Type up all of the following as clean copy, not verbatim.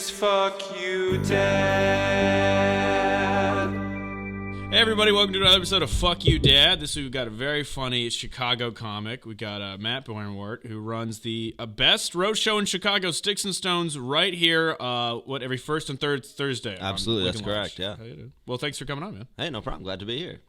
is Fuck You Dad. Hey everybody, welcome to another episode of Fuck You Dad. This week we've got a very funny Chicago comic. We got Matt Banwart, who runs the best roast show in Chicago, Sticks and Stones, right here, every first and third Thursday. Absolutely, that's correct, yeah. Well, thanks for coming on, man. Hey, no problem. Glad to be here.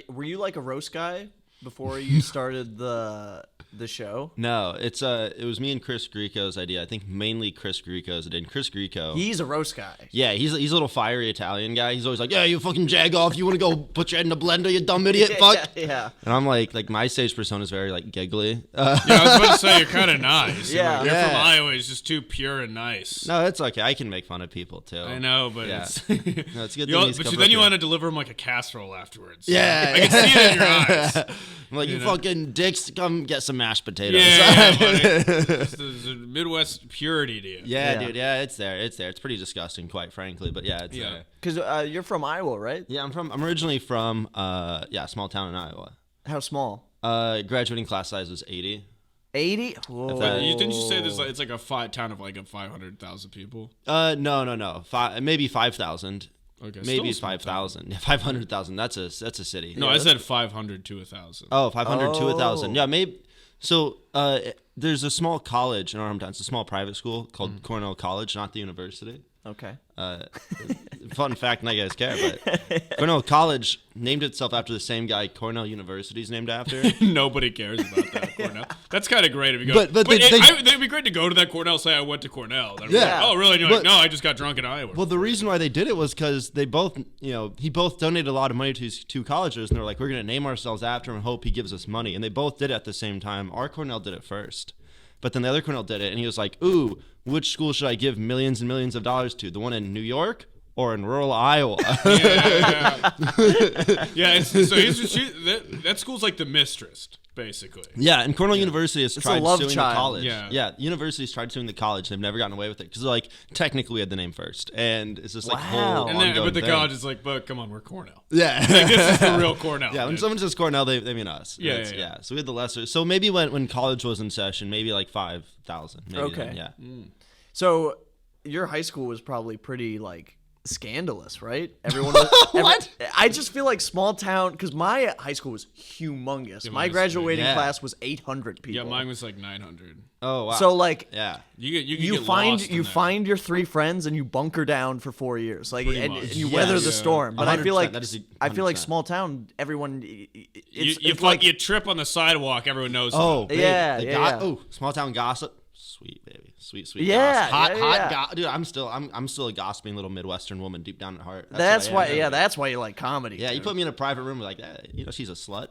Were you like a roast guy before you started the show? No, it was me and Chris Grieco's idea. I think mainly Chris Grieco's idea. And Chris Grieco, He's a roast guy. yeah, he's a little fiery Italian guy. He's always like, yeah, you fucking jag off. You want to go put your head in a blender, you dumb idiot, fuck. Yeah. And I'm like my stage persona is very like giggly. Yeah, I was about to say, you're kind of nice. Yeah. You're from Yeah. Iowa. It's just too pure and nice. No, it's okay. I can make fun of people too. I know, but Yeah. it's... No, it's a good. But then you want to deliver them like a casserole afterwards. Yeah, I can see it in your eyes. I'm like, you know? fucking dicks, come get some mashed potatoes. Yeah, buddy. There's a Midwest purity to you. Yeah, Yeah. dude. Yeah, it's there. It's there. It's pretty disgusting, quite frankly. But yeah, it's Yeah. there. Because you're from Iowa, right? Yeah, I'm originally from small town in Iowa. How small? Graduating class size was 80. 80? Whoa. that- Didn't you say it's like a town of like 500,000 people? No. Maybe 5,000. Okay, Maybe still a small 5,000. Yeah, 500,000. That's a city. No, I said 500 to 1,000. Oh, 500 to 1,000. Oh. Yeah, maybe. So there's a small college in our hometown. It's a small private school called Cornell College, not the university. Okay. Fun fact, not you guys care, but Cornell College named itself after the same guy Cornell University is named after. Nobody cares about that Cornell. That's kind of great if you go. But they'd be great to go to that Cornell, say I went to Cornell. Then Yeah. like, oh, really? And you're like, But- no, I just got drunk in Iowa. Well, the reason why they did it was because they both, he both donated a lot of money to these two colleges, and they're like, we're going to name ourselves after him and hope he gives us money. And they both did it at the same time. Our Cornell did it first. But then the other Cornell did it, and he was like, ooh, which school should I give millions and millions of dollars to? The one in New York or in rural Iowa? Yeah. That school's like the mistress, basically. Yeah, and Cornell University has tried a love suing child. the college. Yeah. The university's tried suing the college. They've never gotten away with it because they're like, technically we had the name first, and it's just like Wow. whole And then, ongoing but the thing. college is like, but come on, we're Cornell. Yeah, Like, this is the real Cornell. yeah. When dude. someone says Cornell, they mean us. Yeah, It's- yeah. So we had the lesser. So maybe when college was in session, maybe like 5,000. Maybe Okay. then, yeah. So your high school was probably pretty, like, scandalous, right? Everyone was, What? I just feel like small town, because my high school was humongous. Yeah, My mine was graduating big. Yeah. class was 800 people. Yeah, mine was like 900. Oh wow. So, like, yeah. you get find lost in that. find your three friends and you bunker down for 4 years, like, Pretty and much. you Yes. weather the Yeah. storm. But I feel 100%, like that is I feel like 100%. small town, everyone, You it's like you trip on the sidewalk, everyone knows. Oh about it. baby. Yeah, The yeah. Oh, small town gossip. Sweet baby. Sweet Yeah, gossip. yeah, yeah. Hot dude. I'm still a gossiping little Midwestern woman deep down at heart. that's what I why. am. That's why you like comedy. Yeah, you dude. put me in a private room like, she's a slut.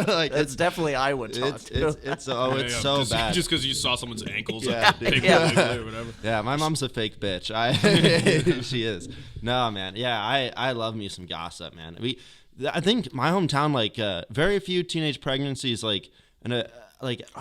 like, That's definitely Iowa talk. it's too. it's Yeah, so 'cause- bad. Just because you saw someone's ankles, Yeah, like, dude. big Yeah. wiggly or whatever. Yeah, my mom's a fake bitch. She is. No, man. Yeah, I love me some gossip, man. I think my hometown, like, very few teenage pregnancies, like,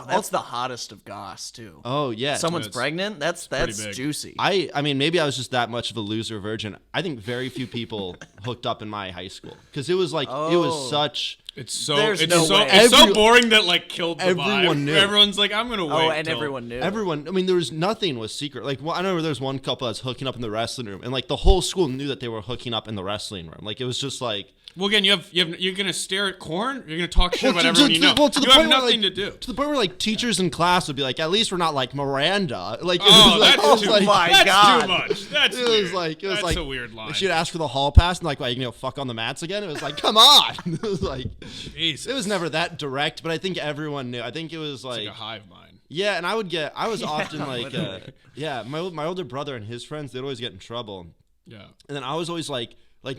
That's the hottest of goss too. oh yeah, Someone's it's pregnant. That's pretty big. juicy. I mean, maybe I was just that much of a loser virgin. I think very few people hooked up in my high school because it was like it Oh. was such. It's so There's it's no so way. it's so Every- boring that like killed the Everyone vibe. knew. Everyone's like, I'm gonna wait. Oh, and till- everyone knew. Everyone, I mean, there was nothing was secret. Like, well, I know there was one couple that's hooking up in the wrestling room, and like the whole school knew that they were hooking up in the wrestling room. Like, it was just like. Well, again, you're gonna stare at corn. You're gonna talk shit about to- everyone to- you know. well, to the you have point where, nothing like- to do. To the point where like teachers in class would be like, at least we're not like Miranda. Like, it Oh, was, like, that's I was too like, my That's God. too much. That's It was weird. like it was That's like a weird line. She'd ask for the hall pass and like fuck on the mats again. It was like, come on. It was like Jesus. it was never that direct, but I think everyone knew. I think it was It's like a hive mind. yeah, and I was often like literally. my older brother and his friends, they'd always get in trouble. Yeah. And then I was always like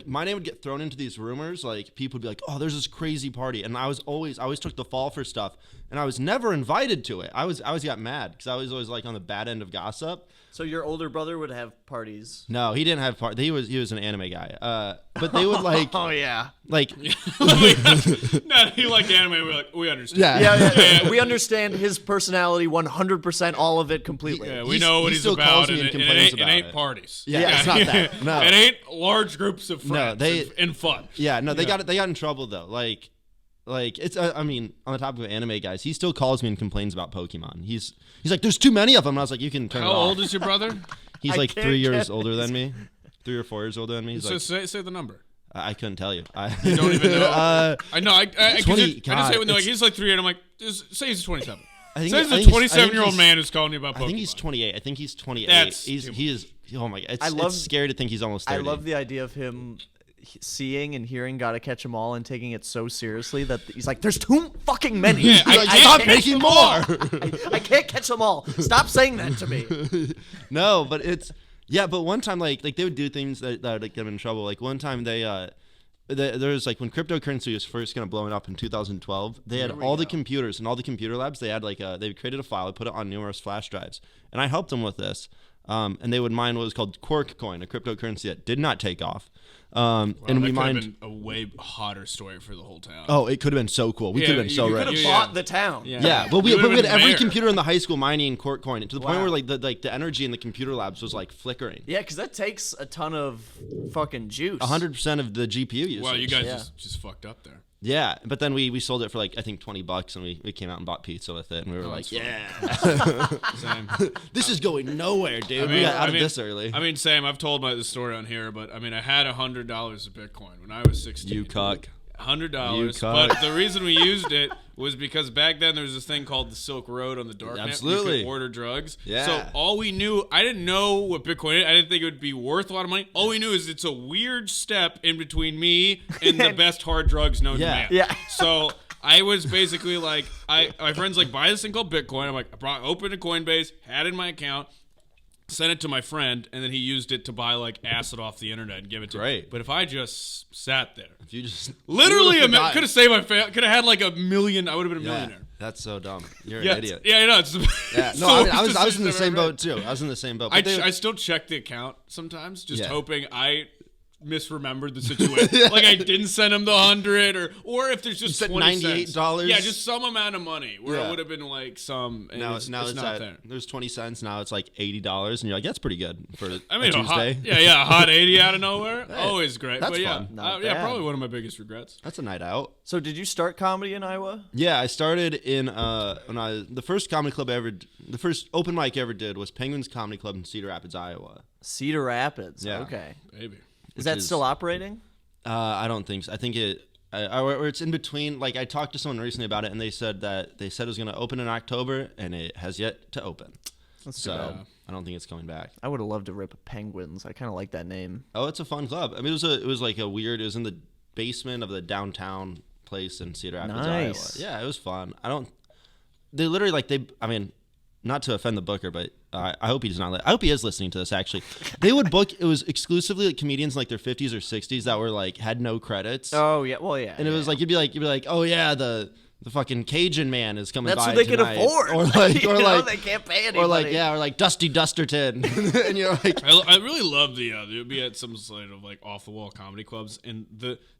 my name would get thrown into these rumors. Like people would be like, "Oh, there's this crazy party," and I always took the fall for stuff, and I was never invited to it. I always got mad because I was always like on the bad end of gossip. So your older brother would have parties. No, he didn't have part. He was an anime guy. But they would like Oh yeah. like No, he liked anime. We're like, we understand. Yeah. We understand his personality 100%, all of it completely. Yeah, we He's- know what he he's still about, calls me and and it complains ain't about it. parties. Yeah, it's not that. No. It ain't large groups of friends they- and fun. Yeah, no, they got in trouble though. Like Like it's I mean, on the topic of anime guys, he still calls me and complains about Pokemon. He's like, there's too many of them. And I was like, you can turn How it off. old is your brother? He's I like can't 3 years get older than me. 3 or 4 years older than me. He's So like, say the number. I couldn't tell you. You don't even know. I know. I 20 just God, say when they're like it's- he's like 3, and I'm like, say he's 27. I think Say I he's think a 27-year-old he's- man who's calling you about Pokemon. I think he's 28. I think he's 28. That's He is. Oh my god, it's scary to think he's almost 30. I love the idea of him seeing and hearing Gotta Catch 'Em All and taking it so seriously that he's like, there's too fucking many. Yeah, He's like, stop making more. I can't catch them all. Stop saying that to me. No, but it's but one time like they would do things that would like, get them in trouble. Like one time there was like when cryptocurrency was first kind of blowing up in 2012, they had all the computers and all the computer labs. They had like they created a file, put it on numerous flash drives, and I helped them with this. And they would mine what was called Quark coin, a cryptocurrency that did not take off. And we mined. Been a way hotter story for the whole town. Oh, it could have been so cool. We could have been so you rich. Could have Yeah. bought the town. Yeah, but we You would've had been every mayor. computer in the high school mining Quark coin to the point Wow. where the energy in the computer labs was like flickering. Yeah, because that takes a ton of fucking juice. 100% of the GPU usage. Wow, you guys Yeah. just fucked up there. Yeah, but then we sold it for like I think $20, and we came out and bought pizza with it, and we were like, that's Same. this is going nowhere, dude. We got out of this early. I mean, Sam, I've told the story on here, but I mean, I had $100 of Bitcoin when I was 16. You cuck. $100, You cuck. but the reason we used it was because back then there was this thing called the Silk Road on the darknet. Absolutely. You could order drugs. Yeah. So all we knew, I didn't know what Bitcoin is. I didn't think it would be worth a lot of money. All we knew is it's a weird step in between me and the best hard drugs known to man. Yeah. So I was basically like, my friends like, buy this thing called Bitcoin. I'm like, opened a Coinbase, had it in my account, sent it to my friend, and then he used it to buy like acid off the internet and give it to me. Great. But if I just sat there, If you just literally, you could have saved my family. Could have had like $1 million. I would have been a millionaire. That's so dumb. You're Yeah, an idiot. yeah, I know. It's Yeah, it's no, the I worst was in decision the I've same ever boat too. I was in the same boat. I, But they- I still check the account sometimes, just Yeah. hoping I misremembered the situation. Like I didn't send him the 100, or if there's just said 20 cents. $98? Yeah, just some amount of money where Yeah. it would have been like some. And now it's it's not at, there. there's 20 cents. Now it's like $80, and you're like, that's pretty good for I mean, a a hot, Tuesday. a hot 80 out of nowhere, always great. that's but yeah, fun. Not yeah, bad. probably one of my biggest regrets. That's a night out. So did you start comedy in Iowa? Yeah, I started in the first comedy club the first open mic I ever did was Penguins Comedy Club in Cedar Rapids, Iowa. Cedar Rapids. Yeah. Okay. Maybe. Is that is- still operating? I don't think so. I think or it's in between. Like I talked to someone recently about it, and they said it was going to open in October, and it has yet to open. That's So too bad. I don't think it's coming back. I would have loved to rip Penguins. I kind of like that name. Oh, it's a fun club. I mean, it was like a weird. It was in the basement of the downtown place in Cedar Rapids, Nice. Iowa. Yeah, it was fun. They literally I mean, not to offend the booker, but I hope he does not. I hope he is listening to this. Actually, they would book. It was exclusively like comedians in like their 50s or 60s that were like had no credits. Oh yeah. Well yeah. And it was like you'd be like, oh yeah, the fucking Cajun man is coming That's by what they tonight. can afford. Or like, You or know, like, they can't pay anybody. or like Dusty Dusterton, and you're like, I really love the it would be at some sort of like off the wall comedy clubs, and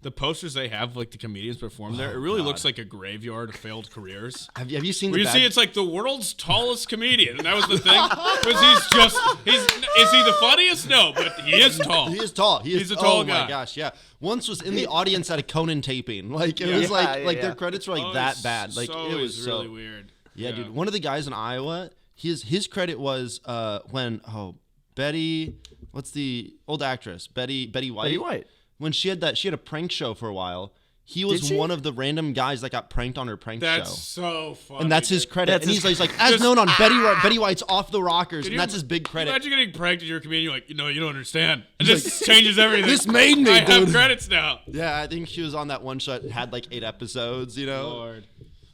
the posters they have like the comedians perform there. It really looks like a graveyard of failed careers. have you seen Where the you see it's like the world's tallest comedian, and that was the thing. Because is he the funniest? No, but he is tall. He is tall. He's a tall guy. Oh my gosh, yeah. Once was in the audience at a Conan taping. Like it was like Yeah. their credits were like Oh, that it's bad. Like so, it was really so weird. Yeah, dude. One of the guys in Iowa, his credit was when Betty, what's the old actress? Betty White. Betty White. When she had a prank show for a while. He was Did she? one of the random guys that got pranked on her prank That's show. so funny. And that's his dude. credit. That's and his- he's like as Just- known on Betty White's Off the Rockers, Can and you- that's his big credit. Imagine getting pranked at your comedian. You're like, you don't understand. It just changes everything. This made me, I have dude. credits now. Yeah, I think she was on that one show that had like 8 episodes, you know? Lord.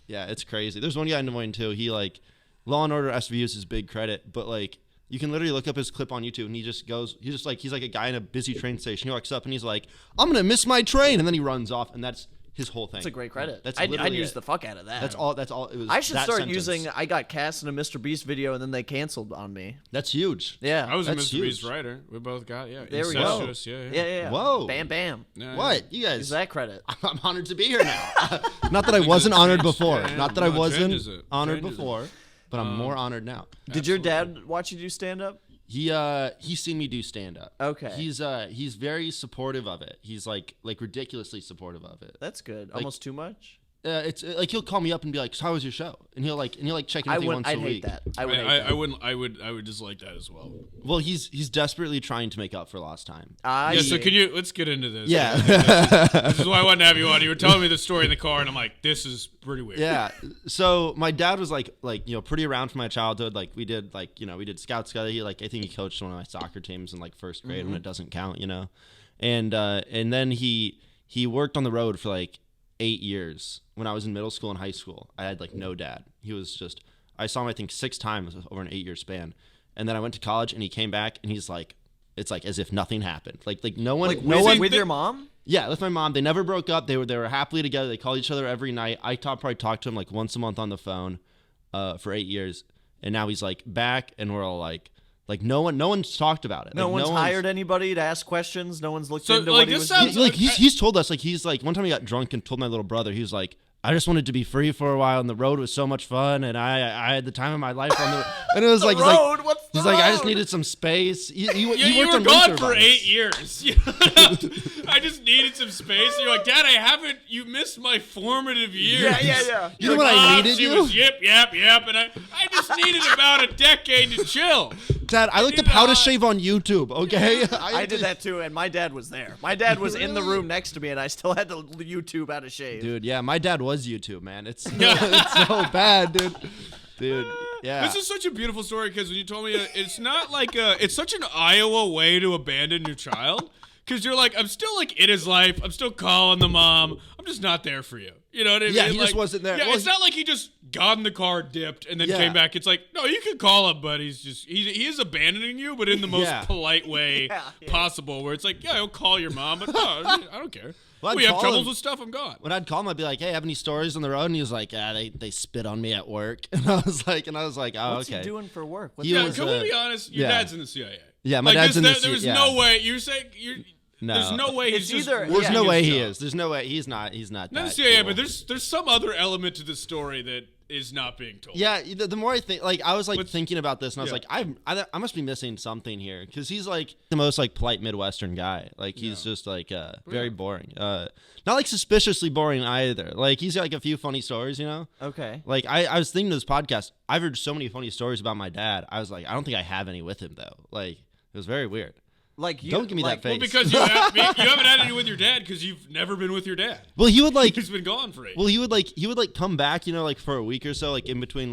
Yeah, it's crazy. There's one guy in Des Moines too. He like Law and Order SVU is his big credit, but like you can literally look up his clip on YouTube and he's like a guy in a busy train station. He walks up and he's like, I'm gonna miss my train, and then he runs off, and that's his whole thing. That's a great credit. That's I'd literally use it. the fuck out of that. That's all it was. I should that start sentence. using. I got cast in a Mr. Beast video and then they canceled on me. That's huge. Yeah. I was a That's Mr. Beast huge. writer. We both got There we go. incestuous, Yeah. Yeah. Whoa. Bam, bam. Yeah, What? You Use guys that credit. I'm honored to be here now. Not that I wasn't honored before. Yeah, Not that I no, it wasn't changes it. honored Changes it. before, but I'm more honored now. Did your dad watch you do stand up? He's seen me do stand up. Okay. He's very supportive of it. He's like ridiculously supportive of it. That's good. Almost too much. it's like he'll call me up and be like, "So how was your show?" And he'll check in with me once a I'd week. hate that. I would hate that. I wouldn't. I would dislike that as well. Well, he's desperately trying to make up for lost time. Yeah. So let's get into this. Yeah. This is why I wanted to have you on. You were telling me the story in the car, and I'm like, this is pretty weird. Yeah. So my dad was like pretty around for my childhood. Like we did scouts together. He I think he coached one of my soccer teams in first grade when it doesn't count, and then he worked on the road for 8 years. When I was in middle school and high school, I had no dad. He was I saw him I think 6 times over an 8-year span, and then I went to college and he came back and he's it's as if nothing happened. No one with your mom. Yeah, with my mom. They never broke up. They were happily together. They called each other every night. I probably talked to him once a month on the phone for 8 years, and now he's back, and we're all no one's talked about it. No one's hired anybody to ask questions. No one's looked into like, what he this was sounds doing. He's told us one time he got drunk and told my little brother, he was I just wanted to be free for a while, and the road was so much fun, and I had the time of my life on the and it was The road? What's the he's I just road? needed some space. You you were gone for 8 years. I just needed some space. You're like, Dad, you missed my formative years. Yeah. You know what I needed? She was yip, and I just needed about a decade to chill. Dad, I looked up how to shave on YouTube, okay? I did that too, and my dad was there. My dad was in the room next to me, and I still had to YouTube how to shave. Dude, yeah, my dad was YouTube, man. It's it's so bad, dude. Yeah. This is such a beautiful story because when you told me it's not it's such an Iowa way to abandon your child. Because you're I'm still in his life. I'm still calling the mom. I'm just not there for you. You know what I mean? Yeah, he just wasn't there. Yeah, Well, it's not like he just got in the car, dipped, and then came back. It's no, you can call him, but he is abandoning you, but in the most polite way possible. Where it's he'll call your mom, but no, I don't care. Well, we have troubles with stuff. I'm gone. When I'd call him, I'd be like, "Hey, have any stories on the road?" And he was like, "Yeah, they spit on me at work." And I was like, "Oh, What's okay." he doing for work? Can we be honest? Your dad's in the CIA. Yeah, my dad's in the CIA. There was no way. You're saying No. There's no way he's There's no way he is. There's no way he's not. Not the that CIA, cool. but there's some other element to the story that is not being told. Yeah, the more I think, I was thinking about this, and I was I must be missing something here because he's the most polite Midwestern guy. He's just very boring. Not suspiciously boring either. He's got a few funny stories, Okay. I was thinking of this podcast. I've heard so many funny stories about my dad. I was I don't think I have any with him though. It was very weird. Don't give me that face. Well, because you haven't had any with your dad because you've never been with your dad. Well, he would he's been gone for 8 years. Well, he would come back, for a week or so, in between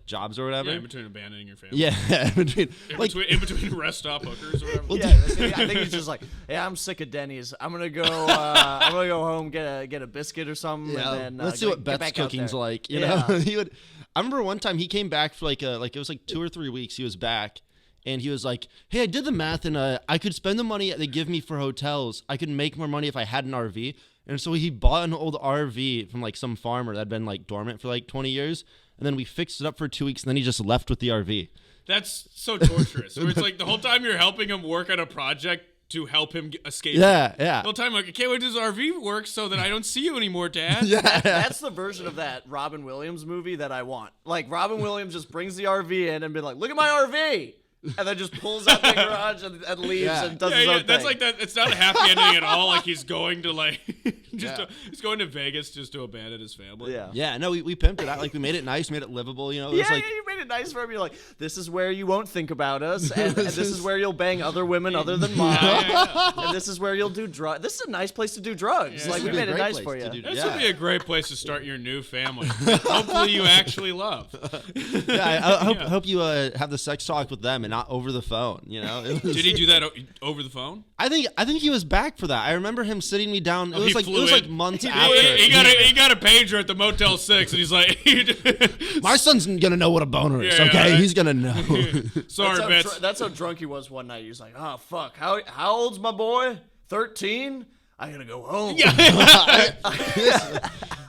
jobs or whatever. Yeah, in between abandoning your family. Yeah, in between rest stop hookers or whatever. Well, I think he's just yeah, I'm sick of Denny's. I'm gonna go home, get a biscuit or something. Yeah, and then let's see what Beth's cooking's like. You know, he would. I remember one time he came back for it was 2 or 3 weeks. He was back. And he was like, "Hey, I did the math, and I could spend the money they give me for hotels. I could make more money if I had an RV." And so he bought an old RV from some farmer that had been dormant for 20 years. And then we fixed it up for 2 weeks, and then he just left with the RV. That's so torturous. Where it's the whole time you're helping him work on a project to help him escape. Yeah. The whole time I can't wait till this RV works so that I don't see you anymore, Dad. That's the version of that Robin Williams movie that I want. Robin Williams just brings the RV in and be like, "Look at my RV." And then just pulls out the garage and leaves and does his own thing. That's that. It's not a happy ending at all. He's going to he's going to Vegas just to abandon his family. Yeah. Yeah. No, we pimped it out. We made it nice, made it livable. It was you made it nice for him. You're this is where you won't think about us, and this is where you'll bang other women other than mom. And this is where you'll do drugs. This is a nice place to do drugs. Yeah. We made it nice for you. This would be a great place to start your new family. Hopefully, you actually love. I hope you have the sex talk with them and not over the phone. Did he do that over the phone? I think he was back for that. I remember him sitting me down. It was months after. He got a pager at the Motel 6, and he's like, "My son's gonna know what a boner is. Okay, he's gonna know." Sorry, Bets. That's how drunk he was one night. He was like, "Oh fuck, how old's my boy? 13? I gotta go home."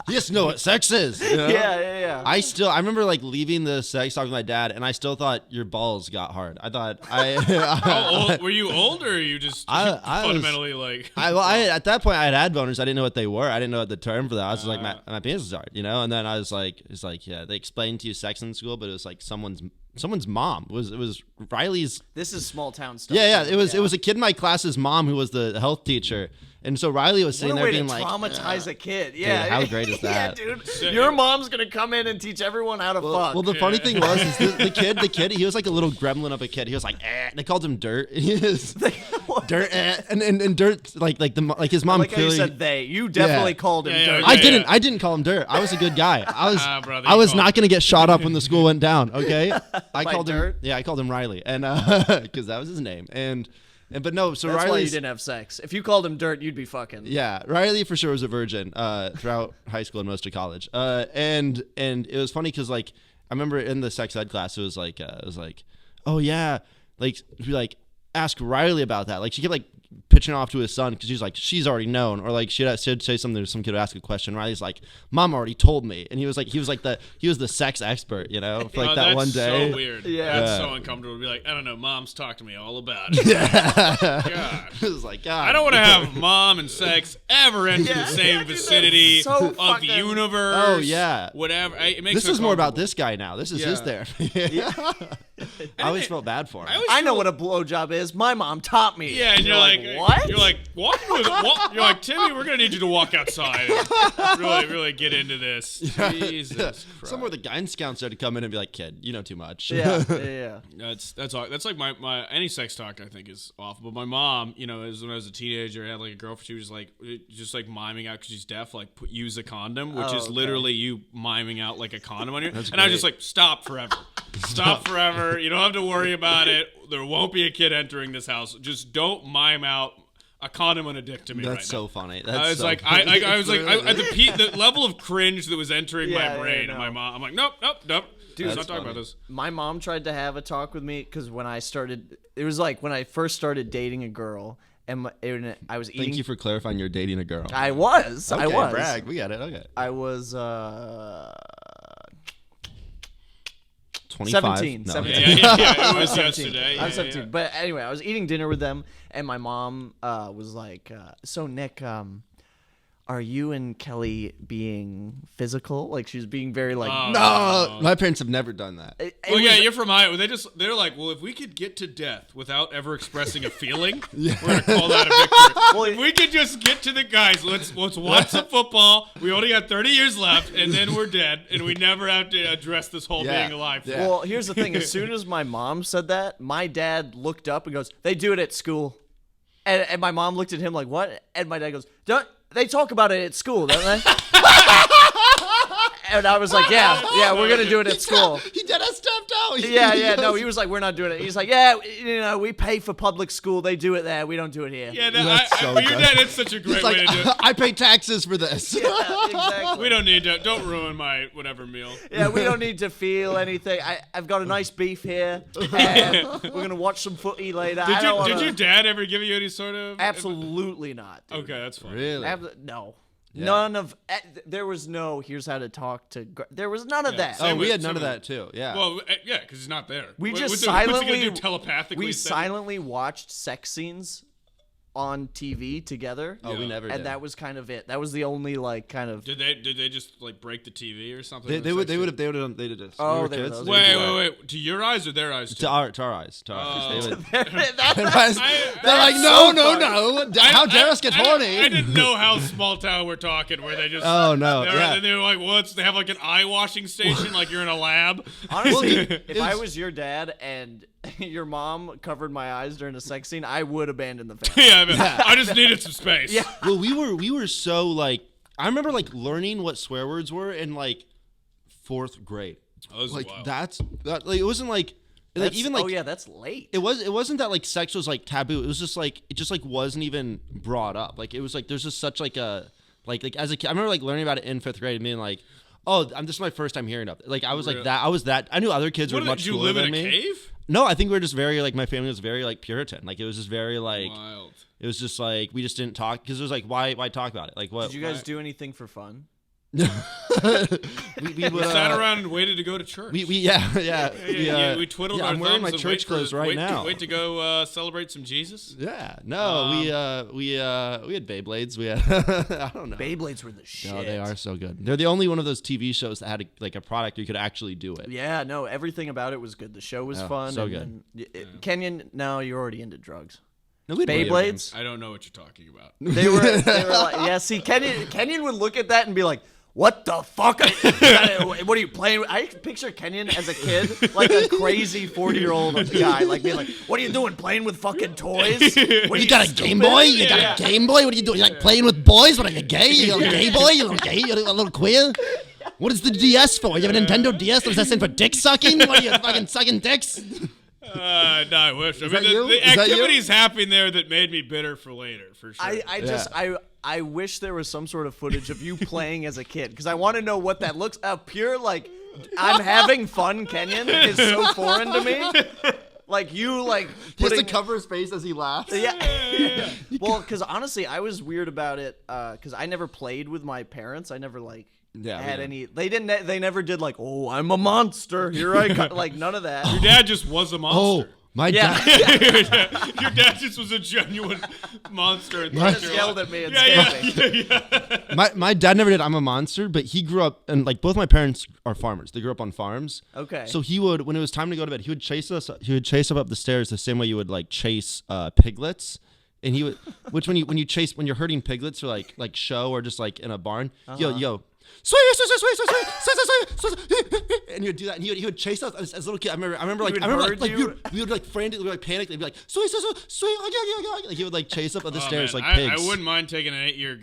You just know what sex is. Yeah. I remember leaving the sex talk with my dad, and I still thought your balls got hard. I thought How old were you? Old, or are you just fundamentally at that point I had boners. I didn't know what they were. I didn't know what the term for that. I was just my penis is hard, And then I was it's yeah, they explained to you sex in school, but it was someone's someone's mom. It was Riley's. This is small town stuff. Yeah. It was a kid in my class's mom who was the health teacher. And so Riley was sitting What a there way being to like, traumatize a kid. Dude, Yeah. how great is that? Yeah, dude. Your mom's going to come in and teach everyone how to fuck. Well, the funny thing was, is the kid, he was like a little gremlin of a kid. He was like, They called him Dirt. He is Dirt, and Dirt, like his mom like clearly. How you said they. You definitely called him Dirt. I didn't call him Dirt. I was a good guy. I was not going to get shot up when the school went down. Okay, I called him. Dirt? Yeah, I called him Riley, and because that was his name, but no, so That's Riley. why you didn't have sex. If you called him Dirt, you'd be fucking. Yeah, Riley for sure was a virgin throughout high school and most of college. And it was funny because like I remember in the sex ed class it was like oh yeah, like we like ask Riley about that. Like she kept like pitching off to his son because she's already known, or like she'd say something to some kid would ask a question. Riley's like, Mom already told me, and he was the sex expert, for like that one day. So weird. Yeah. That's so uncomfortable to be like, I don't know, Mom's talked to me all about it. God. It was like, God. I don't want to have mom and sex ever enter the same vicinity so of fucking- the universe. Oh yeah. Whatever. It makes This it is more about uncomfortable. this guy now. This is his therapy. I always felt bad for him. I know what a blowjob is. My mom taught me. Yeah, and you're like, what? You're like, what? You're like, Timmy, we're gonna need you to walk outside and really get into this. Jesus Christ. Somewhere the guidance counselor to come in and be like, kid, you know too much. Yeah. That's all. That's like my any sex talk I think is awful. But my mom, when I was a teenager, I had like a girlfriend. She was like miming out because she's deaf. Like use a condom, which is literally you miming out like a condom on you. And I was just like, stop forever. Stop forever. You don't have to worry about it. There won't be a kid entering this house. Just don't mime out a condom on a dick to me. That's right now. so funny. I was like, at the level of cringe that was entering my brain, and my mom. I'm like, nope. Dude, let's not talk about this. My mom tried to have a talk with me because when I first started dating a girl, and I was eating. Thank you for clarifying you're dating a girl. I was. Okay, I was. brag. We got it. Okay. I was 25. 17. No. 17. Yeah, it was 17. yesterday. I was 17. But anyway, I was eating dinner with them, and my mom was like, so Nick, are you and Kelly being physical? Like she was being very like, No, my parents have never done that. You're from Iowa. They're like, well, if we could get to death without ever expressing a feeling, we're gonna call that a victory. If we could just get to the guys, let's watch some football. We only got 30 years left, and then we're dead, and we never have to address this whole being alive. Yeah. Well, here's the thing. As soon as my mom said that, my dad looked up and goes, "They do it at school," and my mom looked at him like, "What?" And my dad goes, "Don't." They talk about it at school, don't they? And I was like, yeah, we're gonna do it at school. He did a stepped out. No, he was like, we're not doing it. He's like, yeah, we pay for public school. They do it there. We don't do it here. Yeah, no, That's so but your good. dad, it's such a great way to do it. I pay taxes for this. Yeah, exactly. We don't need to. Don't ruin my whatever meal. Yeah, we don't need to feel anything. I've got a nice beef here. And we're gonna watch some footy later. Did your dad ever give you any sort of? Absolutely not. Dude. Okay, that's fine. Really? No. Yeah. None of. There was no. Here's how to talk to. There was none of that. Same We with- had none same of with- that too. Yeah. Well, yeah, because he's not there. We just What's he silently. gonna do telepathically. We send- silently watched sex scenes on TV together. we never did. And that was kind of it. That was the only kind of. Did they just like break the TV or something? they would have done. They did this. Oh, We were they were kids. those. Wait. To your eyes or their eyes too? To our eyes. To our eyes. They would- That's They're like, no. How dare us get horny? I didn't know how small town we're talking, where they just. Oh, no, yeah. And they were like, "What's?" They have like an eye washing station, like you're in a lab. Honestly, if I was your dad and your mom covered my eyes during a sex scene, I would abandon the family. I just needed some space. Yeah. Well, we were so like. I remember like learning what swear words were in like 4th grade. That was Like wild. that like it wasn't like even like oh yeah, that's late. it wasn't that like sex was like taboo. It was just like it just like wasn't even brought up. Like it was like there's just such like a like as a kid. I remember like learning about it in 5th grade and being like, oh, this is my first time hearing of it. Like I was like that. I was that. I knew other kids were much Did you cooler live than in a me. cave? No, I think we were just very like my family was very like Puritan. Like it was just very like Wild. it was just like we just didn't talk because it was like why talk about it? Like what? Did you guys do anything for fun? we We sat around and waited to go to church. we we twiddled our I'm thumbs wearing my and church clothes right now. Wait to go celebrate some Jesus. Yeah, no, we had Beyblades. We had I don't know. Beyblades were the shit. No, they are so good. They're the only one of those TV shows that had a product where you could actually do it. Yeah, no, everything about it was good. The show was fun. so good. Kenyon, no, you're already into drugs. No, we had video Beyblades? games. I don't know what you're talking about. They were like, yeah. See, Kenyon would look at that and be like, "What the fuck? What are you playing with?" I picture Kenyon as a kid, like a crazy 40-year-old guy, like being like, "What are you doing? Playing with fucking toys? What, You got a Game Boy? You got a Game Boy? What are you doing? You like playing with boys? What are you, gay? You little gay boy? You little gay? You a little queer? What is the DS for? You have a Nintendo DS? What does that stand for? Dick sucking? What are you, fucking sucking dicks? No, I wish. I mean, that you? the Is that you? activities happening there that made me bitter for later, for sure. I wish there was some sort of footage of you playing as a kid because I want to know what that looks. Pure like I'm having fun. Kenyon is so foreign to me. Like you, like He has putting, to cover his face as he laughs. Yeah. Well, because honestly, I was weird about it because I never played with my parents. I never had any. They never did like, oh, I'm a monster. Here I come. Like none of that. Your dad just was a monster. My Yeah. dad. Your dad just was a genuine monster. And He just yelled at me and scared me. My dad never did I'm a monster, but he grew up and like both my parents are farmers. They grew up on farms. Okay. So he would when it was time to go to bed, he would chase us up the stairs the same way you would like chase piglets. And he would which when you're herding piglets or like show or just like in a barn, yo. And he would do that, and he would chase us as a little kid. I remember we would like frantically, we would like panic, they'd be like, like he would like chase up the stairs man, like pigs. I wouldn't mind taking an 8-year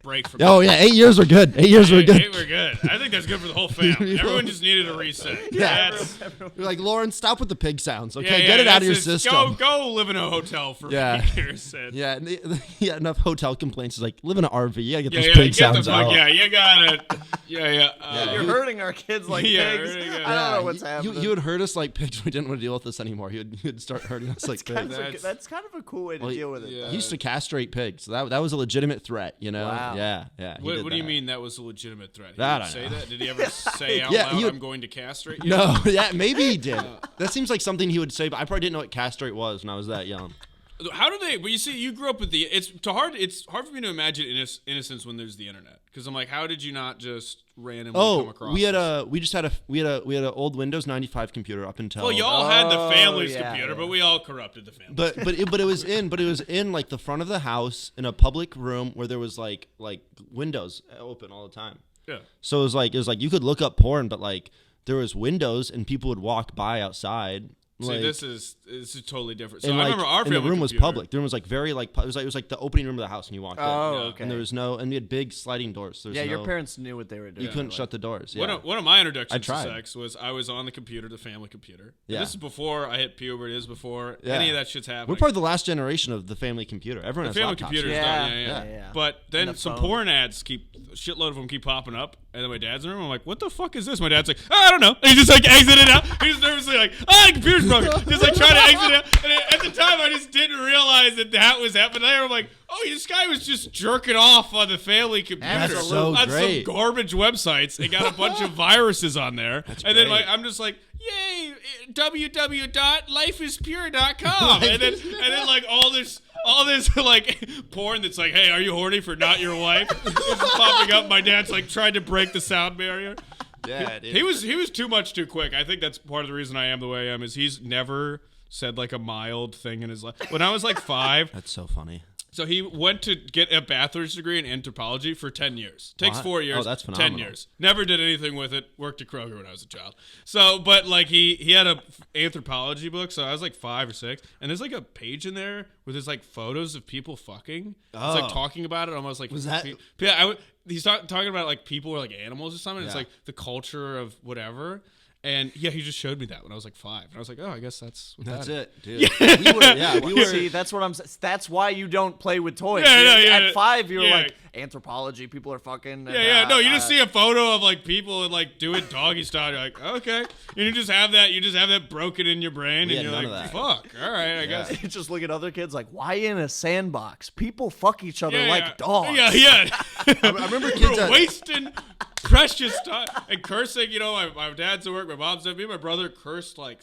break from. Oh yeah, 8 years were good. 8 years were good. We're good. I think that's good for the whole family. Everyone just needed a reset. You're like, Lauren, stop with the pig sounds, okay? Yeah, Get it out of your that's system. Go live in a hotel for Yeah. years. And Yeah, and he had enough hotel complaints. He's like, live in an RV. You gotta get those yeah, pig get sounds the fuck, out. yeah, you got it. Yeah. You're hurting our kids like Yeah, pigs. really good. I don't know what's happening. He would hurt us like pigs. We didn't want to deal with this anymore. He would start hurting us like pigs. That's kind of a cool way to deal with it. yeah. He used to castrate pigs. So that was a legitimate threat, you know? Wow. Yeah. What do you mean that was a legitimate threat? I Did don't he say know. that? Did he ever say out Yeah, loud, he would- I'm going to castrate you? No, yeah, maybe he did. That seems like something he would say, but I probably didn't know what castrate was when I was that young. How do they? But you see, you grew up with the. It's hard for me to imagine innocence when there's the internet. Because I'm like, how did you not just randomly come across? we had an old Windows 95 computer up until. Well, y'all had the family's yeah, computer, yeah. but we all corrupted the family. But it was in like the front of the house in a public room where there was like windows open all the time. Yeah. So it was like you could look up porn, but like there was windows and people would walk by outside. See, Like, this is totally different. So I and, like, remember our and family the room was computer. public. The room was like very like it was like the opening room of the house when you walked in. Oh, Yeah. okay. And there was no, and we had big sliding doors. So Yeah, your parents knew what they were doing. You couldn't like- shut the doors. Yeah. One of my introductions I to tried. sex was I was on the computer, the family computer. Yeah. And this is before I hit puberty. This is before Yeah. any of that shit's happening. We're part of the last generation of the family computer. Everyone the has family laptops. computers. Yeah. Yeah. Yeah. But then And the some phone. porn ads a shitload of them keep popping up. And then my dad's in the room. I'm like, what the fuck is this? My dad's like, I don't know. And he just like exited out. He's nervously like, the computer's broken. Just like trying to exit out. And at the time, I just didn't realize that was happening. I'm like, oh, this guy was just jerking off on the family computer. That's so on great. some garbage websites. They got a bunch of viruses on there. And then great. I'm just like, yay, www.lifeispure.com. and then like all this like porn that's like, hey, are you horny for not your wife? It's popping up. My dad's like trying to break the sound barrier. Yeah, dude. He was too much too quick. I think that's part of the reason I am the way I am. Is he's never said like a mild thing in his life. When I was like 5, That's so funny. so he went to get a bachelor's degree in anthropology for 10 years. Takes What? 4 years. Oh, that's 10 phenomenal. years. Never did anything with it. Worked at Kroger when I was a child. So, but like he had a anthropology book. So I was like 5 or 6, and there's like a page in there with his like photos of people fucking. It's like Oh. talking about it almost like Was that- Yeah, he's talking about like people or like animals or something. It's Yeah. like the culture of whatever. And yeah, he just showed me that when I was like 5, and I was like, oh, I guess that's what That's that is. it, dude. We were. See, that's what that's why you don't play with toys. Yeah, At 5, you're yeah. like anthropology. People are fucking. Yeah. No, you just see a photo of like people and like doing doggy style. You're like, okay, and you just have that broken in your brain, We and had you're none like, of that. fuck, all right, I guess. You just look at other kids like, why in a sandbox? People fuck each other Yeah, like dogs. Yeah. I remember kids We're at- wasting precious time and cursing. You know, my dad's at work, my mom's at me, my brother cursed like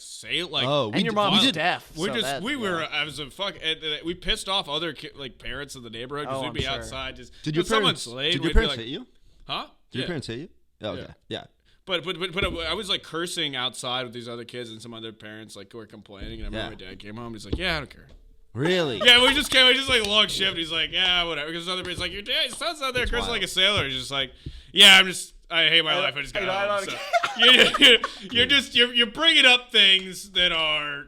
Oh, And your mom's did- deaf. We so just that- we yeah. were I was a fuck and we pissed off other like parents in the neighborhood because Oh, we'd I'm be sure. outside just Did your someone's parents? late. Did we'd your be parents like, hit you? huh? Did your parents hit you? Oh, okay. Yeah. But I was like cursing outside with these other kids and some other parents like were complaining, and I remember my dad came home. He's like, "Yeah, I don't care." Really? Yeah, we just like long shift. He's like, "Yeah, whatever." Because other parents like, "Your dad, son's out there cursing wild. like a sailor." He's just like, "Yeah, I hate my life. I just got home." So you're bringing up things that are.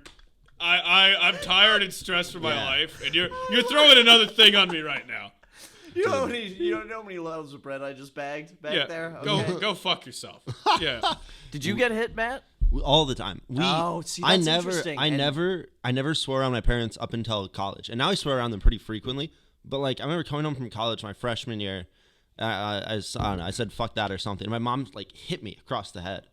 I'm tired and stressed from my life, and you're throwing another thing on me right now. You don't know how many loaves of bread I just bagged back there? Okay. Go fuck yourself. Yeah. Did you get hit, Matt? All the time. See, I that's never, interesting. I never swore around my parents up until college, and now I swear around them pretty frequently. But like, I remember coming home from college my freshman year. I don't know. I said fuck that or something. And my mom like hit me across the head,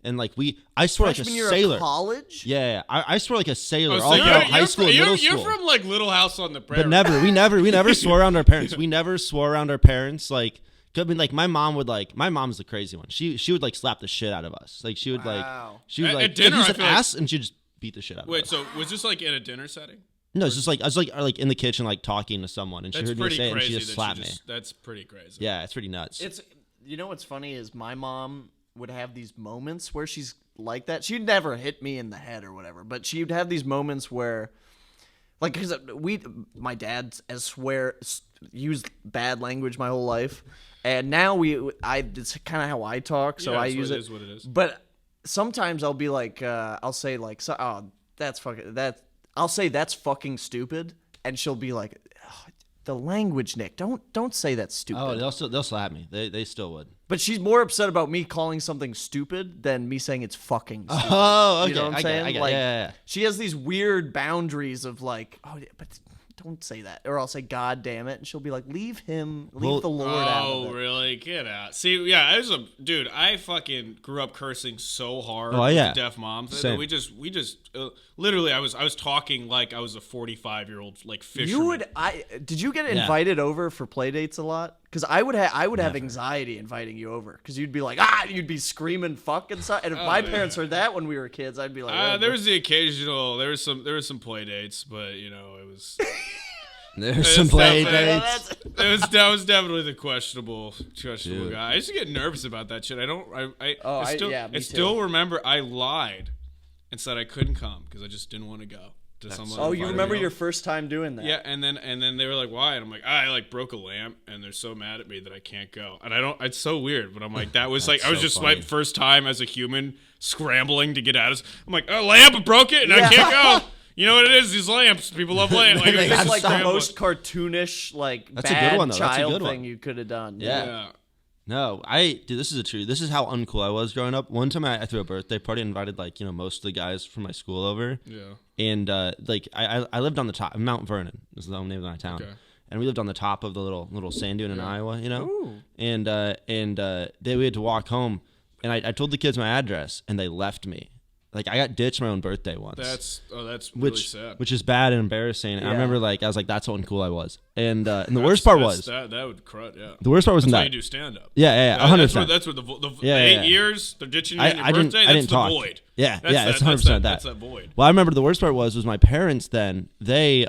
and like I swore like a Freshman year sailor. of college? Yeah, I swore like a sailor Oh, so all you're- throughout high you're school, from- and middle you're school. from like Little House on the Prairie. But we never swore around our parents. We never swore around our parents. Like, I mean, like my mom's the crazy one. She would like slap the shit out of us. Like she would Wow. At dinner, use I an feel like- ass, and she'd just beat the shit out of Wait, us. so was this like in a dinner setting? No, it's just like I was like in the kitchen like talking to someone, and she That's heard me pretty say it, and crazy. she just slapped me. That's pretty crazy. Yeah, it's pretty nuts. It's what's funny is my mom would have these moments where she's like that. She'd never hit me in the head or whatever, but she'd have these moments where, like, because my dad used bad language my whole life, and now it's kind of how I talk, so Yeah, I it's use what it. it is what it is. But sometimes I'll be like, I'll say like, that's fucking that. I'll say that's fucking stupid, and she'll be like, oh, the language, Nick. Don't say that's stupid. Oh, they'll slap me. They still would. But she's more upset about me calling something stupid than me saying it's fucking stupid. Oh, okay. You know what I'm saying? I get it. Like, Yeah. she has these weird boundaries of like, oh, but don't say that. Or I'll say, God damn it. And she'll be like, leave the Lord out of it. Really? Get out. See, yeah, dude, I fucking grew up cursing so hard Oh, yeah. with the deaf mom. Same. We just literally I was talking like I was a 45-year-old like fisherman. Did you get invited over for play dates a lot? Because I would have anxiety inviting you over because you'd be like, you'd be screaming fuck and stuff. And if my parents heard that when we were kids, I'd be like, there was the occasional, there was some play dates, but you know it was. There's some play definitely- dates. That was definitely the questionable guy. I used to get nervous about that shit. I still remember I lied and said I couldn't come because I just didn't want to go to someone. oh, you invited remember me your over. first time doing that? Yeah, and then they were like, "Why?" And I'm like, "I like broke a lamp, and they're so mad at me that I can't go." And I don't. It's so weird, but I'm like, that was like I was so just funny. my first time as a human scrambling to get out of. I'm like, "A lamp broke it, and I can't go." You know what it is? These lamps. People love lamps. Like, it was That's just like the scrambling. most cartoonish, like That's a good bad one, though. That's a child good one. thing you could have done. Yeah. No, dude, this is how uncool I was growing up. One time I threw a birthday party and invited most of the guys from my school over. Yeah. And I lived on the top, Mount Vernon is the name of my town. Okay. And we lived on the top of the little sand dune in Iowa, you know? Ooh. And we had to walk home, and I told the kids my address, and they left me. Like, I got ditched my own birthday once. That's really sad. Which is bad and embarrassing. And I remember, I was like, that's how uncool I was. And the That's- worst part that's- was... that would crud, yeah. The worst part wasn't That's why that. you do stand-up. Yeah, 100%. That's where the Yeah, 8 yeah. years, they're ditching you on your birthday, I that's didn't the talk. void. Yeah, That's it's 100% that. That's that void. Well, I remember the worst part was my parents then, they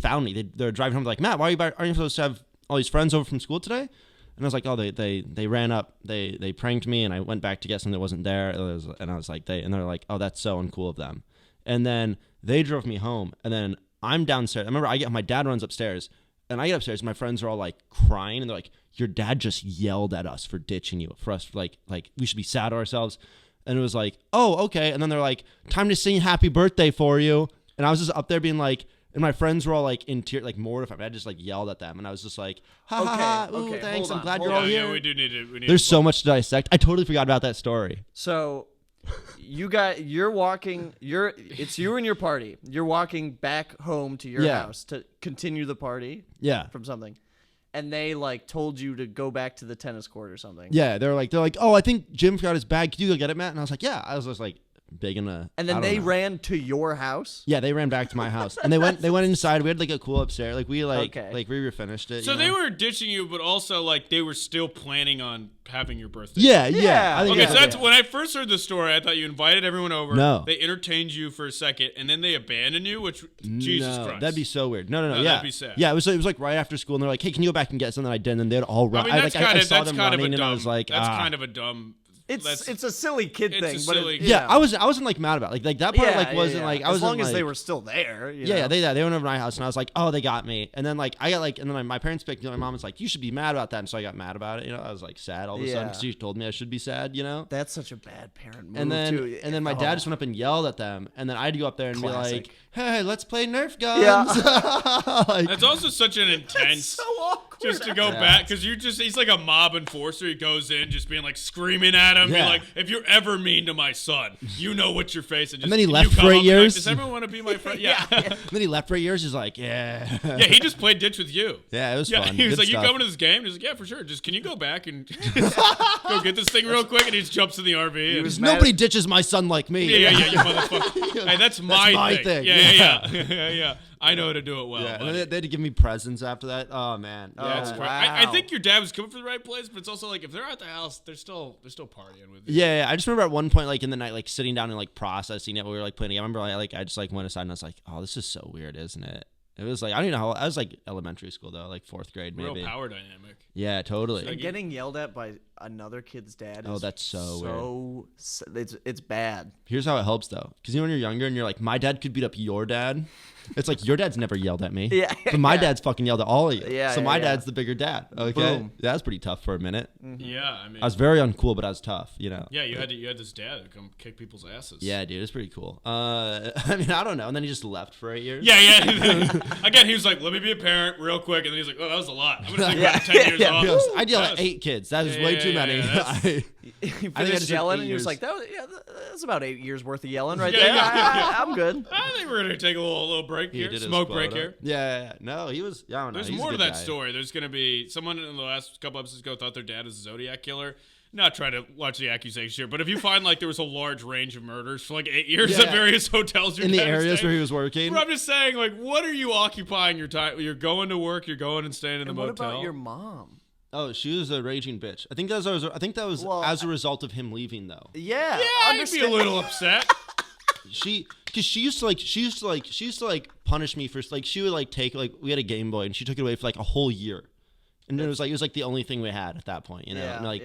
found me. They were driving home like, Matt, aren't you supposed to have all these friends over from school today? And I was like, oh, they ran up, they pranked me, and I went back to get something that wasn't there. And I was like, they're like, oh, that's so uncool of them. And then they drove me home, and then I'm downstairs. I remember my dad runs upstairs, and I get upstairs, and my friends are all like crying, and they're like, your dad just yelled at us for ditching you, for us, like we should be sad to ourselves. And it was like, oh, okay. And then they're like, time to sing happy birthday for you. And I was just up there being like, And my friends were all like in tears, like mortified. I just like yelled at them, and I was just like, "Ha ha ha! Ooh, thanks. I'm glad you're all here." Yeah, we do need to. There's so much to dissect. I totally forgot about that story. So, you're walking. It's you and your party. You're walking back home to your house to continue the party. Yeah. From something, and they like told you to go back to the tennis court or something. Yeah, they're like, "Oh, I think Jim forgot his bag. Can you go get it, Matt?" And I was like, "Yeah." I was just like, big in a. And then they ran to your house. Yeah, they ran back to my house, and they went inside. We had like a cool upstairs. Like we like we finished it. So they were ditching you, but also like they were still planning on having your birthday. Yeah. I think Okay, so that's when I first heard the story. I thought you invited everyone over. No, they entertained you for a second, and then they abandoned you. Which Jesus Christ, that'd be so weird. No. Yeah, that'd be sad. Yeah, it was like right after school, and they're like, "Hey, can you go back and get something?" I did, and they'd all run. I mean, I saw them running, and I was like, "That's kind of a dumb." It's a silly kid thing, but I wasn't like mad about it. Like that part wasn't like I was as long as they were still there. You know? They went over to my house, and I was like, oh, they got me. And then like I got like, and then my parents picked me up. My mom was like, you should be mad about that, and so I got mad about it. You know, I was like sad all of a sudden because she told me I should be sad. You know, that's such a bad parent move. And then too. My dad just went up and yelled at them, and then I had to go up there and be like, hey, let's play Nerf guns. Yeah. That's also such an intense. So awkward. Just to go back, because he's like a mob enforcer. He goes in just being like screaming at him, being like, if you're ever mean to my son, you know what you're facing. And then he left for 8 years. Like, does everyone want to be my friend? Yeah. And then he left for 8 years. He's like, yeah. Yeah, he just played ditch with you. Yeah, it was fun. He was Good like, stuff. you coming to this game? He's like, yeah, for sure. Just can you go back and go get this thing real quick? And he just jumps in the RV. Nobody ditches my son like me. Yeah, you motherfucker. Hey, that's my thing. Yeah. I know how to do it well. Yeah, and they had to give me presents after that. Oh man, yeah, it's great. I think your dad was coming from the right place, but it's also like if they're at the house, they're still partying with you. Yeah. I just remember at one point, like in the night, like sitting down and like processing it. We were like playing. I remember like I just like went aside and I was like, oh, this is so weird, isn't it? It was like I don't even know how I was like elementary school though, like 4th grade maybe. Real power dynamic. Yeah, totally. And getting yelled at by another kid's dad. That's so weird. It's bad. Here's how it helps though, because when you're younger and you're like, my dad could beat up your dad. It's like your dad's never yelled at me. Yeah. But my dad's fucking yelled at all of you. Yeah. So my dad's the bigger dad. Okay. Boom. That was pretty tough for a minute. Mm-hmm. Yeah, I mean, I was very uncool, but I was tough. You know. Yeah, you had this dad come kick people's asses. Yeah, dude, it's pretty cool. I mean, I don't know. And then he just left for 8 years. Yeah. Again, he was like, let me be a parent real quick, and then he's like, oh, that was a lot. I'm gonna take about 10 years off. I yelled at 8 kids. That was way too many. He finished yelling, and he was like, that's about 8 years worth of yelling right there. I'm good. I think we're gonna take a little break here, smoke break here. Yeah. No, he was. I don't know. There's more to that story. There's gonna be someone in the last couple episodes ago thought their dad is a Zodiac killer. Not trying to watch the accusation here, but if you find like there was a large range of murders for like 8 years at various hotels in the areas where he was working, I'm just saying, like, what are you occupying your time? You're going to work, you're going and staying in the motel. What about your mom? Oh, she was a raging bitch. I think that was as a result of him leaving, though. Yeah, I'd be a little upset. She used to punish me for like she would like take like we had a Game Boy and she took it away for like a whole year, and it was like the only thing we had at that point, you know. And, like,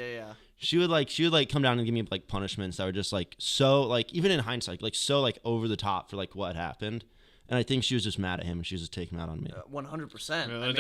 She would come down and give me like punishments that were just like so like even in hindsight like so like over the top for like what happened. And I think she was just mad at him, and she was just taking out on me. 100%.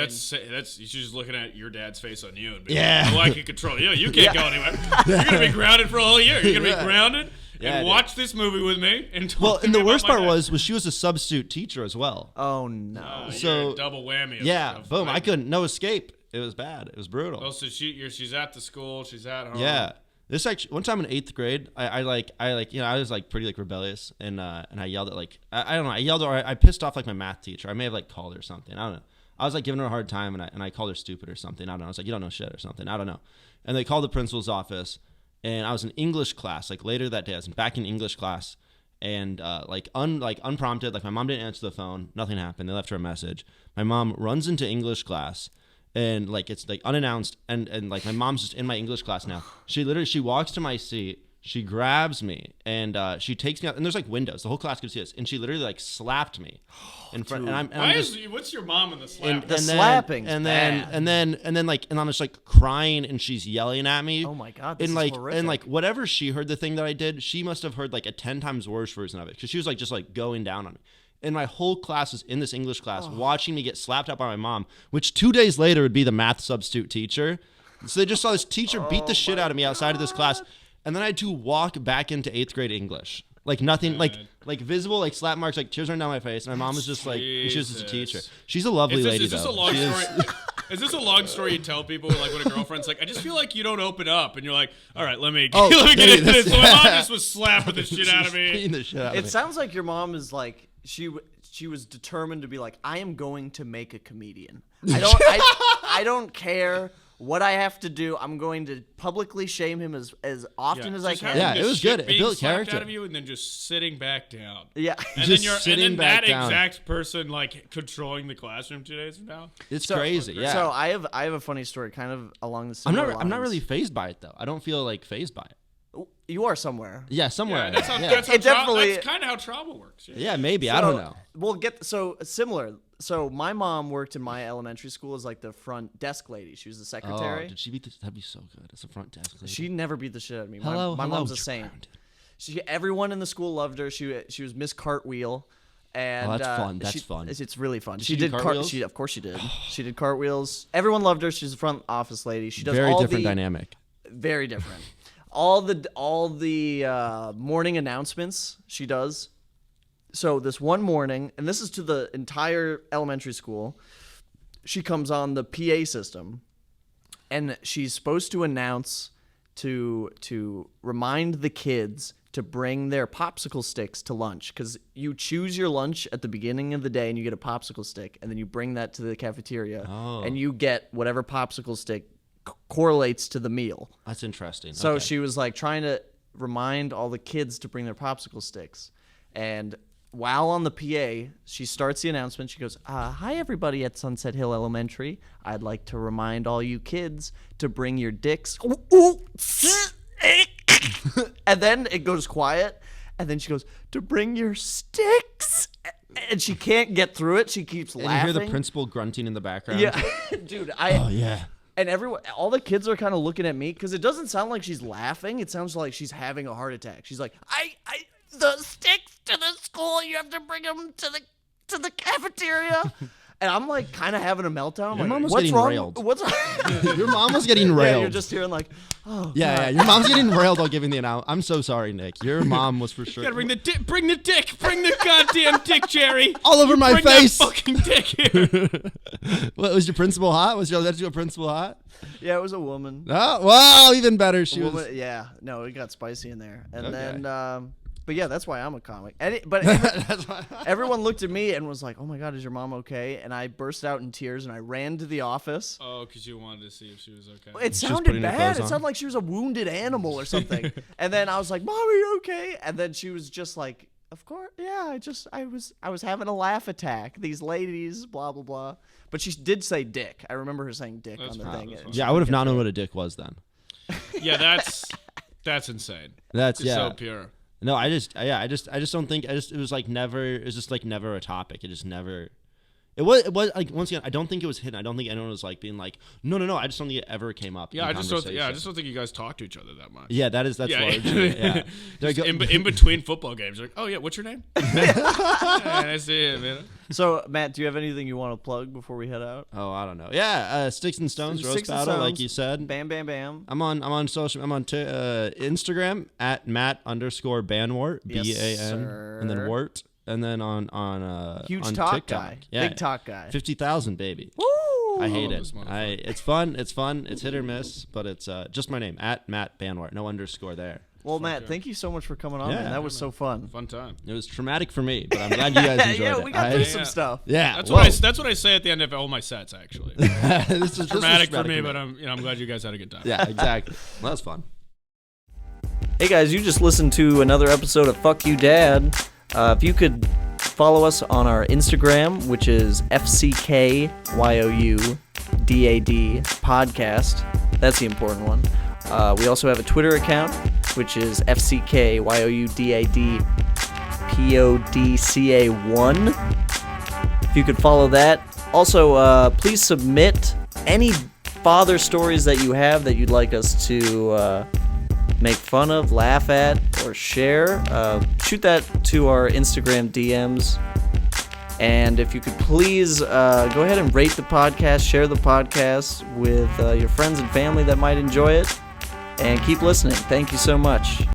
That's she's just looking at your dad's face on you and being like, well, I can control you. You can't go anywhere. You're gonna be grounded for a whole year. You're gonna be grounded and watch this movie with me. And the worst part was she was a substitute teacher as well. Oh no! So double whammy. Boom! I couldn't. No escape. It was bad. It was brutal. Oh, so she's at the school. She's at home. Yeah. This actually one time in 8th grade, I was like pretty like rebellious and I yelled at like I don't know, I yelled or I pissed off like my math teacher. I may have like called her something. I don't know. I was like giving her a hard time and I called her stupid or something. I don't know. I was like, you don't know shit or something. I don't know. And they called the principal's office and I was in English class like later that day. I was back in English class and unprompted, like my mom didn't answer the phone. Nothing happened. They left her a message. My mom runs into English class. And like it's like unannounced, and like my mom's just in my English class now. She walks to my seat, she grabs me, and she takes me out. And there's like windows, the whole class could see us. And she literally like slapped me in front. What's your mom in the slap? Slapping. And then I'm just like crying, and she's yelling at me. Oh my god! This is horrific. And like whatever she heard the thing that I did, she must have heard like a 10 times worse version of it because she was like just like going down on me. And my whole class was in this English class watching me get slapped up by my mom, which 2 days later would be the math substitute teacher. So they just saw this teacher beat the shit out of me outside of this class. And then I had to walk back into 8th grade English. Like nothing, God. like visible, like slap marks, like tears running down my face. And my mom was just like, and she was just a teacher. Jesus. She's a lovely lady, Is this though. a long She is- story? Is this a long story you tell people, like when a girlfriend's like, I just feel like you don't open up, and you're like, all right, let me get into this. So my mom just was slapping the shit out of me. Beating the shit out of It me. sounds like your mom is like she was determined to be like, I am going to make a comedian. I don't care what I have to do. I'm going to publicly shame him as often as I just can. having Yeah, the it was shit good. It being built slapped character. out of you, and then just sitting back down. Yeah. And Just then sitting back that down. exact person like controlling the classroom 2 days from now. It's crazy. Yeah. So I have a funny story, kind of along the I'm similar not lines. really fazed by it though. I don't feel like phased by it. You are somewhere. Yeah, somewhere. Yeah, that's how, yeah. that's how It definitely- that's kind of how trauma works. Yeah. Yeah, maybe. I don't know. We'll so similar. So my mom worked in my elementary school as like the front desk lady. She was the Oh, secretary. did she beat this? That'd be so good. It's a front desk lady. She never beat the shit out of me. Hello, my hello, mom's a saint. Everyone in the school loved her. She was Miss Cartwheel. And Oh, that's fun. That's fun. It's really fun. she do cartwheels? Of course she did. She did cartwheels. Everyone loved her. She's a front office lady. She does Very all different the, dynamic. Very different. all the morning announcements she does. So this one morning, and this is to the entire elementary school, she comes on the PA system, and she's supposed to announce to remind the kids to bring their popsicle sticks to lunch, because you choose your lunch at the beginning of the day and you get a popsicle stick, and then you bring that to the cafeteria, and you get whatever popsicle stick correlates to the meal. That's interesting. So Okay. she was like trying to remind all the kids to bring their popsicle sticks. And while on the PA, she starts the announcement. She goes, hi, everybody at Sunset Hill Elementary. I'd like to remind all you kids to bring your dicks. And then it goes quiet. And then she goes, to bring your sticks. And she can't get through it. She keeps And laughing. you hear the principal grunting in the background. Yeah. Dude, Oh, yeah. and all the kids are kind of looking at me because it doesn't sound like she's laughing. It sounds like she's having a heart attack. She's like, the sticks to the school, you have to bring them to the cafeteria. And I'm like kind of having a meltdown. I'm Your like, mom was what's getting wrong? railed. What's Your mom was getting railed. Yeah, you're just hearing like, oh, yeah. Your mom's getting railed while giving the announcement. I'm so sorry, Nick. Your mom was for sure. You gotta bring the dick. Bring the dick. Bring the goddamn dick, Jerry. all over my Bring face. that fucking dick here. What, was your principal hot? Was your principal hot? yeah, it was a woman. Oh, wow, even better. She Woman- was. Yeah, no, it got spicy in there. And Okay. then, but yeah, that's why I'm a comic. But everyone looked at me and was like, "Oh my God, is your mom okay?" And I burst out in tears and I ran to the office. Oh, because you wanted to see if she was okay. It She's sounded putting her bad. clothes It on. sounded like she was a wounded animal or something. And then I was like, "Mom, are you okay?" And then she was just like, "Of course, yeah. I was having a laugh attack. These ladies, blah blah blah." But she did say dick. I remember her saying dick That's on the fine, thing. that's fine. Yeah, I would have not known what a dick was then. Yeah, that's insane. That's It's yeah. so pure. No, I just don't think it was like never. It was just like never a topic. It just never. It was like once again. I don't think it was hidden. I don't think anyone was like being like, no. I just don't think it ever came up. Yeah, in I just don't. conversation. I just don't think you guys talk to each other that much. Yeah, that's Yeah, largely. Yeah. There you Just go. in between football games, you're like, oh yeah, what's your name? Yeah, I see it, man. So, Matt, do you have anything you want to plug before we head out? Oh, I don't know. Yeah, Sticks and Stones roast Sticks and battle, like Stones. you said. Bam, bam, bam. I'm on social. I'm on Instagram at Matt_Banwart Yes, BAN and then sir. Wart, and then on Huge on talk TikTok. guy. Yeah, Big talk guy. 50,000 baby. Woo! I hate this it. motherfucker. It's fun. It's fun. It's hit or miss, but it's just my name at Matt Banwart. No underscore there. Well, Matt, thank you so much for coming on. Yeah. Man. That was so fun. Fun time. It was traumatic for me, but I'm glad you guys enjoyed yeah, it. we got I- through Yeah. some stuff. Yeah, That's whoa. what I say at the end of all my sets. Actually, this is traumatic for me, but I'm glad you guys had a good time. yeah, exactly. Well, that's fun. Hey guys, you just listened to another episode of Fuck You Dad. If you could follow us on our Instagram, which is FCKYOUDAD podcast. That's the important one. We also have a Twitter account, which is FCKYOUDADPODCA1. If you could follow that. Also, please submit any father stories that you have that you'd like us to make fun of, laugh at, or share. Shoot that to our Instagram DMs. And if you could please go ahead and rate the podcast, share the podcast with your friends and family that might enjoy it, and keep listening. Thank you so much.